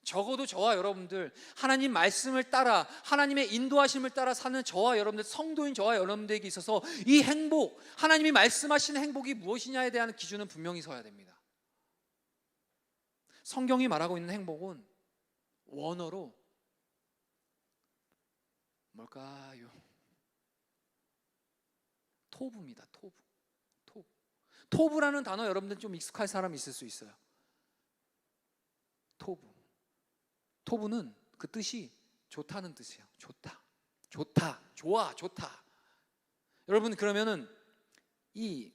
적어도 저와 여러분들 하나님 말씀을 따라 하나님의 인도하심을 따라 사는 저와 여러분들, 성도인 저와 여러분들에게 있어서 이 행복, 하나님이 말씀하시는 행복이 무엇이냐에 대한 기준은 분명히 서야 됩니다. 성경이 말하고 있는 행복은 원어로 뭘까요? 토부입니다. 토부라는 단어 여러분들 좀 익숙할 사람이 있을 수 있어요. 토부는 그 뜻이 좋다는 뜻이에요. 좋다. 여러분, 그러면은 이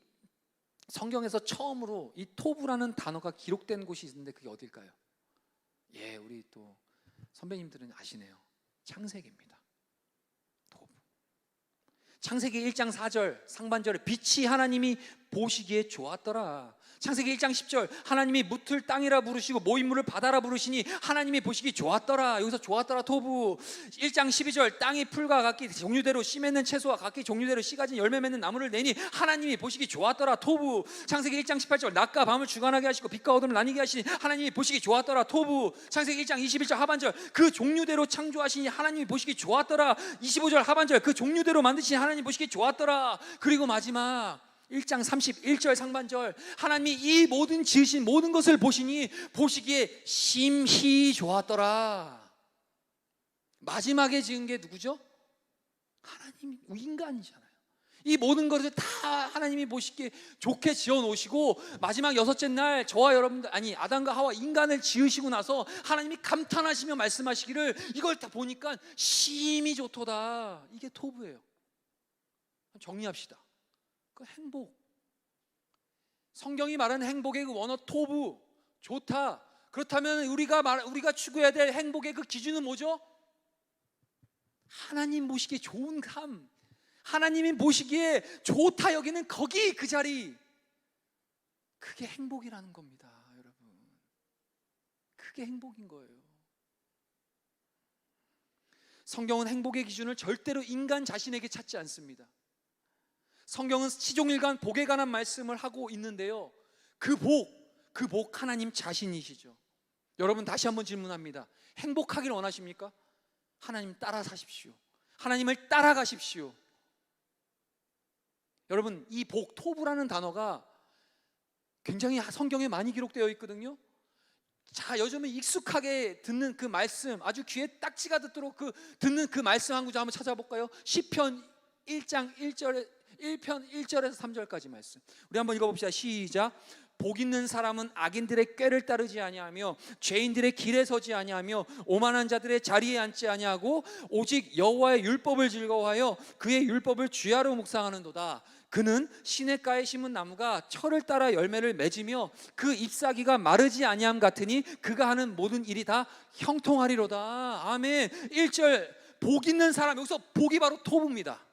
성경에서 처음으로 이 토부라는 단어가 기록된 곳이 있는데 그게 어딜까요? 예, 우리 또 선배님들은 아시네요. 창세기입니다. 토부. 창세기 1장 4절 상반절에 빛이 하나님이 보시기에 좋았더라. 창세기 1장 10절 하나님이 묻을 땅이라 부르시고 모인물을 바다라 부르시니 하나님이 보시기 좋았더라. 여기서 좋았더라 토부. 1장 12절 땅이 풀과 각기 종류대로 씨 맺는 채소와 각기 종류대로 씨 가진 열매 맺는 나무를 내니 하나님이 보시기 좋았더라 토부. 창세기 1장 18절 낮과 밤을 주관하게 하시고 빛과 어둠을 나뉘게 하시니 하나님이 보시기 좋았더라 토부. 창세기 1장 21절 하반절 그 종류대로 창조하시니 하나님이 보시기 좋았더라. 25절 하반절 그 종류대로 만드시니 하나님이 보시기 좋았더라. 그리고 마지막 1장 31절 상반절 하나님이 이 모든 지으신 모든 것을 보시니 보시기에 심히 좋았더라. 마지막에 지은 게 누구죠? 하나님, 인간이잖아요. 이 모든 것을 다 하나님이 보시기에 좋게 지어 놓으시고 마지막 여섯째 날 저와 여러분들, 아니 아담과 하와 인간을 지으시고 나서 하나님이 감탄하시며 말씀하시기를 이걸 다 보니까 심히 좋도다. 이게 토부예요. 정리합시다. 그 행복, 성경이 말하는 행복의 그 원어 토부, 좋다. 그렇다면 우리가 추구해야 될 행복의 그 기준은 뭐죠? 하나님 보시기에 좋은 삶, 하나님이 보시기에 좋다 여기는 거기 그 자리, 그게 행복이라는 겁니다. 여러분, 그게 행복인 거예요. 성경은 행복의 기준을 절대로 인간 자신에게 찾지 않습니다. 성경은 시종일관 복에 관한 말씀을 하고 있는데요, 그 복 하나님 자신이시죠. 여러분, 다시 한번 질문합니다. 행복하기를 원하십니까? 하나님 따라 사십시오. 하나님을 따라가십시오. 여러분, 이 복, 토부라는 단어가 굉장히 성경에 많이 기록되어 있거든요. 자, 요즘에 익숙하게 듣는 그 말씀, 아주 귀에 딱지가 듣도록 듣는 그 말씀 한 구절 한번 찾아볼까요? 시편 1장 1편 1절에서 3절까지 말씀. 우리 한번 읽어봅시다. 시작. 복 있는 사람은 악인들의 꾀를 따르지 아니하며 죄인들의 길에 서지 아니하며 오만한 자들의 자리에 앉지 아니하고 오직 여호와의 율법을 즐거워하여 그의 율법을 주야로 묵상하는도다. 그는 시냇가에 심은 나무가 철을 따라 열매를 맺으며 그 잎사귀가 마르지 아니함 같으니 그가 하는 모든 일이 다 형통하리로다. 아멘. 1절, 복 있는 사람, 여기서 복이 바로 토부입니다.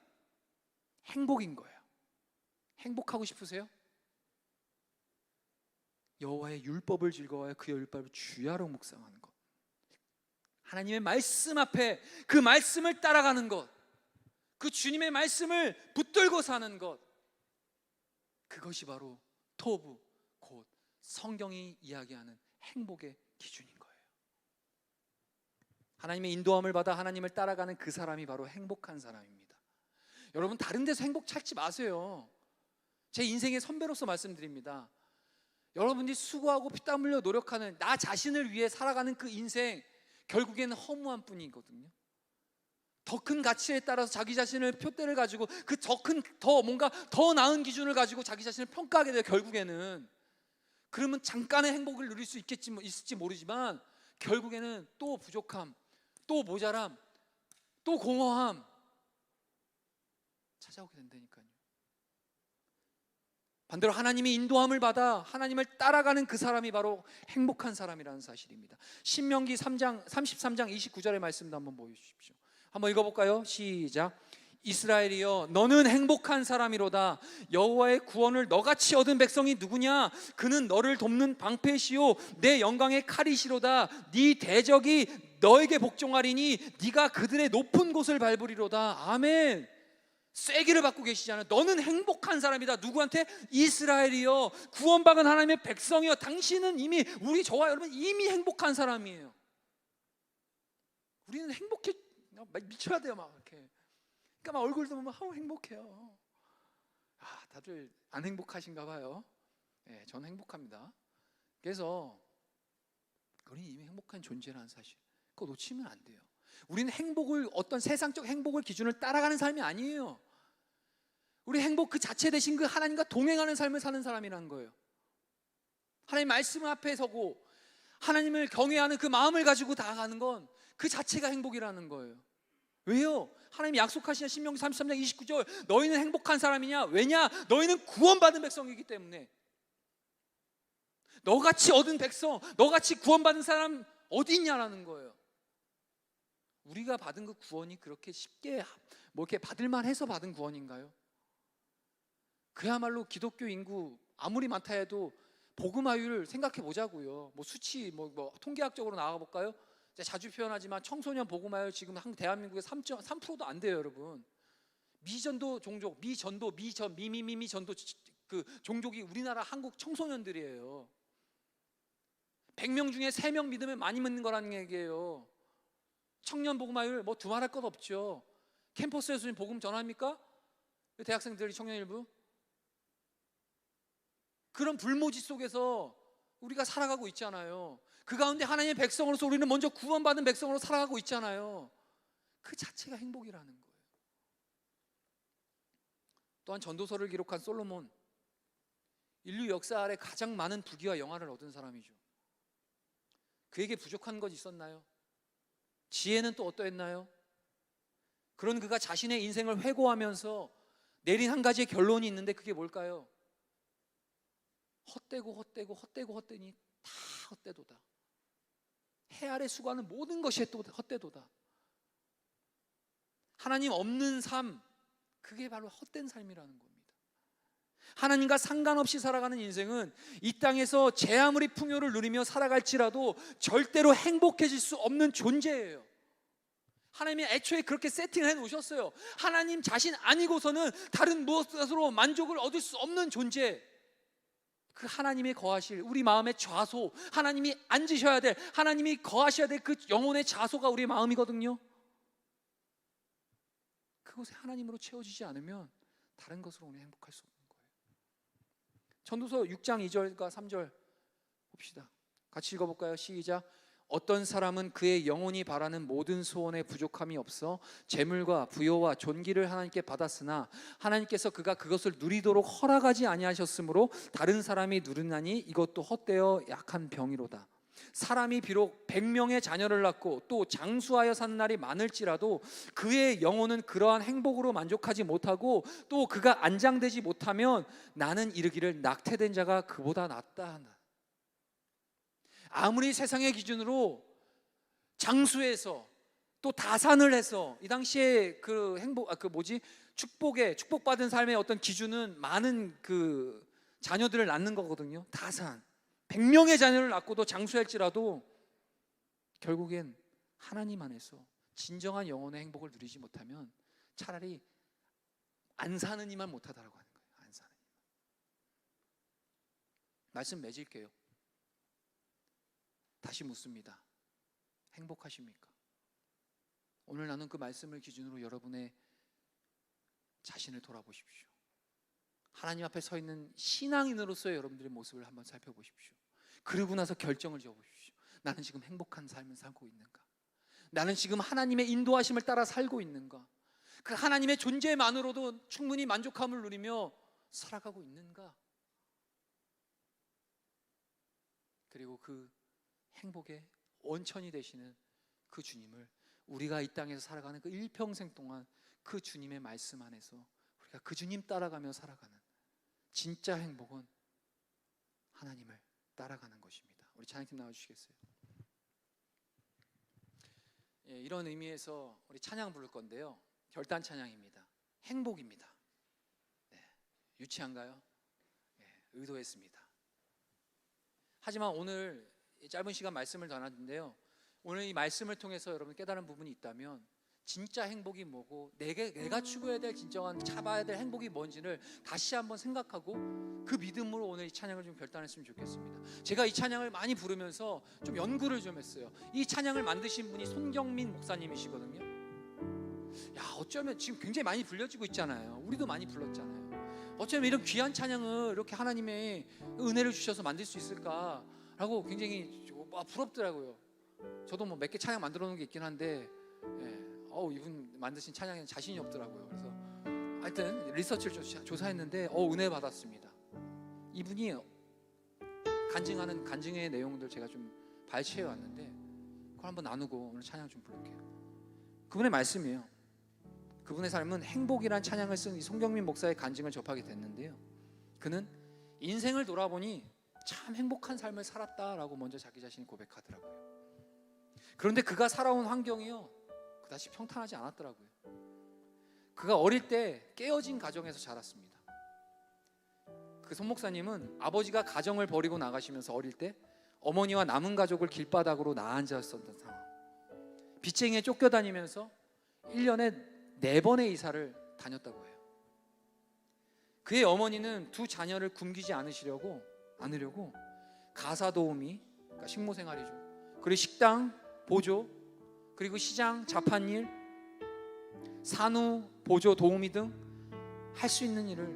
행복인 거예요. 행복하고 싶으세요? 여호와의 율법을 즐거워하여 그의 율법을 주야로 묵상하는 것, 하나님의 말씀 앞에 그 말씀을 따라가는 것, 그 주님의 말씀을 붙들고 사는 것, 그것이 바로 토부, 곧 성경이 이야기하는 행복의 기준인 거예요. 하나님의 인도함을 받아 하나님을 따라가는 그 사람이 바로 행복한 사람입니다. 여러분, 다른 데서 행복 찾지 마세요. 제 인생의 선배로서 말씀드립니다. 여러분들이 수고하고 피땀 흘려 노력하는 나 자신을 위해 살아가는 그 인생, 결국에는 허무한 뿐이거든요. 더 큰 가치에 따라서 자기 자신을 표대를 가지고 그 더 뭔가 더 나은 기준을 가지고 자기 자신을 평가하게 돼요. 결국에는 그러면 잠깐의 행복을 누릴 수 있을지 모르지만 결국에는 또 부족함, 또 모자람, 또 공허함 찾아오게 된다니까요. 반대로 하나님의 인도함을 받아 하나님을 따라가는 그 사람이 바로 행복한 사람이라는 사실입니다. 신명기 3장 33장 29절의 말씀도 한번 보여주십시오. 한번 읽어볼까요? 시작. 이스라엘이여, 너는 행복한 사람이로다. 여호와의 구원을 너같이 얻은 백성이 누구냐? 그는 너를 돕는 방패시오 내 영광의 칼이시로다. 네 대적이 너에게 복종하리니 네가 그들의 높은 곳을 밟으리로다. 아멘. 쐐기를 받고 계시잖아요. 너는 행복한 사람이다. 누구한테? 이스라엘이요, 구원받은 하나님의 백성이요. 당신은 이미, 저와 여러분 이미 행복한 사람이에요. 우리는 행복해, 미쳐야 돼요. 막 이렇게. 그러니까 막 얼굴도 보면 행복해요. 다들 안 행복하신가 봐요. 네, 저는 행복합니다. 그래서 우리는 이미 행복한 존재라는 사실, 그거 놓치면 안 돼요. 우리는 행복을, 어떤 세상적 행복을 기준을 따라가는 삶이 아니에요. 우리 행복 그 자체 대신 그 하나님과 동행하는 삶을 사는 사람이라는 거예요. 하나님 말씀 앞에 서고 하나님을 경외하는 그 마음을 가지고 나아가는 건 그 자체가 행복이라는 거예요. 왜요? 하나님이 약속하시냐? 신명기 33장 29절, 너희는 행복한 사람이냐? 왜냐? 너희는 구원받은 백성이기 때문에. 너같이 얻은 백성, 너같이 구원받은 사람 어디 있냐라는 거예요. 우리가 받은 그 구원이 그렇게 쉽게 이렇게 받을만 해서 받은 구원인가요? 그야말로 기독교 인구 아무리 많다 해도 복음화율 생각해 보자고요. 수치 통계학적으로 나가 볼까요? 자주 표현하지만 청소년 복음화율 지금 대한민국에 3.3%도 안 돼요, 여러분. 미전도 종족, 미전도 그 종족이 우리나라 한국 청소년들이에요. 100명 중에 3명 믿으면 많이 믿는 거라는 얘기예요. 청년 복음화율 두말할 것 없죠. 캠퍼스에서 복음 전합니까? 대학생들이 청년 일부? 그런 불모지 속에서 우리가 살아가고 있잖아요. 그 가운데 하나님의 백성으로서 우리는 먼저 구원받은 백성으로 살아가고 있잖아요. 그 자체가 행복이라는 거예요. 또한 전도서를 기록한 솔로몬, 인류 역사 아래 가장 많은 부귀와 영화를 얻은 사람이죠. 그에게 부족한 것 있었나요? 지혜는 또 어떠했나요? 그런 그가 자신의 인생을 회고하면서 내린 한 가지의 결론이 있는데 그게 뭘까요? 헛되니 다 헛되도다. 해 아래 수고하는 모든 것이 헛되도다. 하나님 없는 삶, 그게 바로 헛된 삶이라는 겁니다. 하나님과 상관없이 살아가는 인생은 이 땅에서 제 아무리 풍요를 누리며 살아갈지라도 절대로 행복해질 수 없는 존재예요. 하나님이 애초에 그렇게 세팅을 해놓으셨어요. 하나님 자신 아니고서는 다른 무엇으로 만족을 얻을 수 없는 존재, 그 하나님이 거하실 우리 마음의 좌소, 하나님이 앉으셔야 될, 하나님이 거하셔야 될 그 영혼의 좌소가 우리 마음이거든요. 그곳에 하나님으로 채워지지 않으면 다른 것으로 우리 행복할 수 없는 거예요. 전도서 6장 2절과 3절 봅시다. 같이 읽어볼까요? 시작. 어떤 사람은 그의 영혼이 바라는 모든 소원에 부족함이 없어 재물과 부요와 존귀를 하나님께 받았으나 하나님께서 그가 그것을 누리도록 허락하지 아니하셨으므로 다른 사람이 누리나니 이것도 헛되어 약한 병이로다. 사람이 비록 100명의 자녀를 낳고 또 장수하여 사는 날이 많을지라도 그의 영혼은 그러한 행복으로 만족하지 못하고 또 그가 안장되지 못하면 나는 이르기를 낙태된 자가 그보다 낫다 한다. 아무리 세상의 기준으로 장수해서 또 다산을 해서, 이 당시에 그 축복받은 삶의 어떤 기준은 많은 그 자녀들을 낳는 거거든요. 다산 100명의 자녀를 낳고도 장수할지라도 결국엔 하나님 안에서 진정한 영혼의 행복을 누리지 못하면 차라리 안 사는 이만 못하다라고 하는 거예요. 안 사는 이만. 말씀 맺을게요. 다시 묻습니다. 행복하십니까? 오늘 나눈 그 말씀을 기준으로 여러분의 자신을 돌아보십시오. 하나님 앞에 서 있는 신앙인으로서의 여러분들의 모습을 한번 살펴보십시오. 그러고 나서 결정을 지어보십시오. 나는 지금 행복한 삶을 살고 있는가? 나는 지금 하나님의 인도하심을 따라 살고 있는가? 그 하나님의 존재만으로도 충분히 만족함을 누리며 살아가고 있는가? 그리고 그 행복의 원천이 되시는 그 주님을, 우리가 이 땅에서 살아가는 그 일평생 동안 그 주님의 말씀 안에서 우리가 그 주님 따라가며 살아가는 진짜 행복은 하나님을 따라가는 것입니다. 우리 찬양팀 나와주시겠어요? 예, 이런 의미에서 우리 찬양 부를 건데요, 결단 찬양입니다. 행복입니다. 네, 유치한가요? 예, 의도했습니다. 하지만 오늘 짧은 시간 말씀을 나눴는데요, 오늘 이 말씀을 통해서 여러분 깨달은 부분이 있다면 진짜 행복이 뭐고 내가 추구해야 될, 진정한 잡아야 될 행복이 뭔지를 다시 한번 생각하고 그 믿음으로 오늘 이 찬양을 좀 결단했으면 좋겠습니다. 제가 이 찬양을 많이 부르면서 좀 연구를 좀 했어요. 이 찬양을 만드신 분이 손경민 목사님이시거든요. 야, 어쩌면 지금 굉장히 많이 불려지고 있잖아요. 우리도 많이 불렀잖아요. 어쩌면 이런 귀한 찬양을 이렇게 하나님의 은혜를 주셔서 만들 수 있을까라고 굉장히 부럽더라고요. 저도 뭐 몇 개 찬양 만들어 놓은 게 있긴 한데, 예, 이분 만드신 찬양에는 자신이 없더라고요. 그래서 하여튼 리서치를 조사했는데 은혜 받았습니다. 이분이 간증하는 간증의 내용들 제가 좀 발췌해 왔는데 그걸 한번 나누고 오늘 찬양 좀 부를게요. 그분의 말씀이에요. 그분의 삶은 행복이란 찬양을 쓴 이 손경민 목사의 간증을 접하게 됐는데요, 그는 인생을 돌아보니 참 행복한 삶을 살았다라고 먼저 자기 자신이 고백하더라고요. 그런데 그가 살아온 환경이요, 그다지 평탄하지 않았더라고요. 그가 어릴 때 깨어진 가정에서 자랐습니다. 그 손 목사님은 아버지가 가정을 버리고 나가시면서 어릴 때 어머니와 남은 가족을 길바닥으로 나앉았었던 상황, 빚쟁이에 쫓겨다니면서 1년에 4번의 이사를 다녔다고 해요. 그의 어머니는 두 자녀를 굶기지 않으려고 가사 도우미, 그러니까 식모 생활이죠, 그리고 식당 보조, 그리고 시장 자판일, 산후 보조 도우미 등 할 수 있는 일을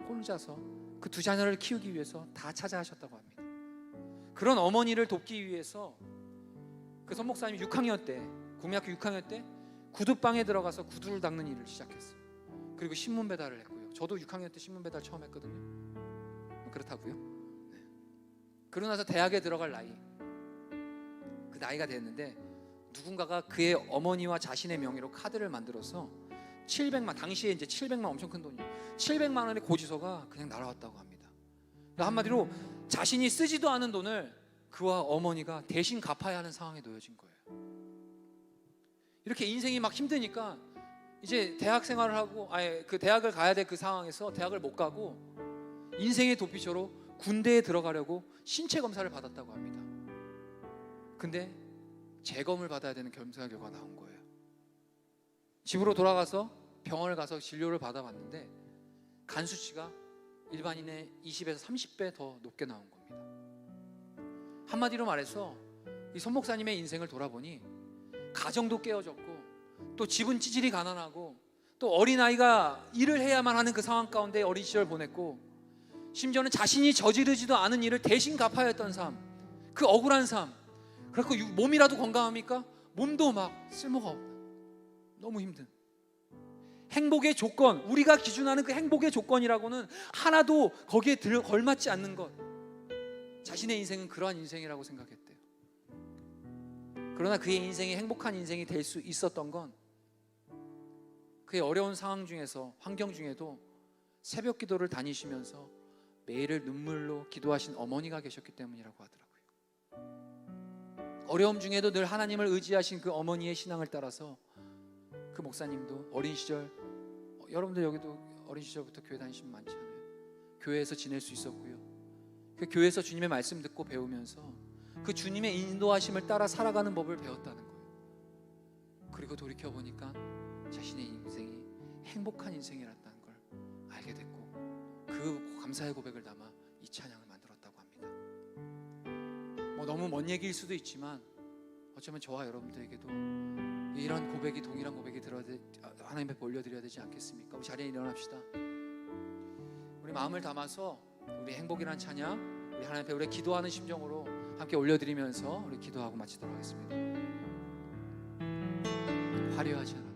혼자서 그 두 자녀를 키우기 위해서 다 찾아하셨다고 합니다. 그런 어머니를 돕기 위해서 그 손 목사님이 6학년 때, 국민학교 6학년 때 구두방에 들어가서 구두를 닦는 일을 시작했어요. 그리고 신문 배달을 했고요. 저도 6학년 때 신문 배달 처음 했거든요. 그렇다고요. 네. 그러고 나서 대학에 들어갈 나이, 그 나이가 됐는데 누군가가 그의 어머니와 자신의 명의로 카드를 만들어서 700만, 당시에 이제 700만 엄청 큰 돈이에요. 700만 원의 고지서가 그냥 날아왔다고 합니다. 그러니까 한마디로 자신이 쓰지도 않은 돈을 그와 어머니가 대신 갚아야 하는 상황에 놓여진 거예요. 이렇게 인생이 막 힘드니까 이제 대학 생활을 하고, 그 대학을 가야 될 그 상황에서 대학을 못 가고 인생의 도피처로 군대에 들어가려고 신체 검사를 받았다고 합니다. 근데 재검을 받아야 되는 검사 결과가 나온 거예요. 집으로 돌아가서 병원을 가서 진료를 받아봤는데 간 수치가 일반인의 20에서 30배 더 높게 나온 겁니다. 한마디로 말해서 이 손 목사님의 인생을 돌아보니 가정도 깨어졌고 또 집은 찌질이 가난하고 또 어린아이가 일을 해야만 하는 그 상황 가운데 어린 시절 보냈고, 심지어는 자신이 저지르지도 않은 일을 대신 갚아야 했던 삶, 그 억울한 삶. 그래서 몸이라도 건강합니까? 몸도 막 쓸모가 없는, 너무 힘든 행복의 조건, 우리가 기준하는 그 행복의 조건이라고는 하나도 거기에 걸맞지 않는 것. 자신의 인생은 그러한 인생이라고 생각했대요. 그러나 그의 인생이 행복한 인생이 될 수 있었던 건 그의 어려운 상황 중에서, 환경 중에도 새벽 기도를 다니시면서 매일 눈물로 기도하신 어머니가 계셨기 때문이라고 하더라고요. 어려움 중에도 늘 하나님을 의지하신 그 어머니의 신앙을 따라서 그 목사님도 어린 시절, 여러분들 여기도 어린 시절부터 교회 다니시면 많잖아요. 교회에서 지낼 수 있었고요. 그 교회에서 주님의 말씀 듣고 배우면서 그 주님의 인도하심을 따라 살아가는 법을 배웠다는 거예요. 그리고 돌이켜보니까 자신의 인생이 행복한 인생이었다는 걸 알게 됐고, 그 감사의 고백을 담아 이 찬양을 만들었다고 합니다. 너무 먼 얘기일 수도 있지만 어쩌면 저와 여러분들에게도 이런 고백이, 동일한 고백이 하나님 앞에 올려드려야 되지 않겠습니까? 우리 자리에 일어납시다. 우리 마음을 담아서 우리 행복이란 찬양, 우리 하나님 앞에 우리 기도하는 심정으로 함께 올려드리면서 우리 기도하고 마치도록 하겠습니다. 화려하지 않아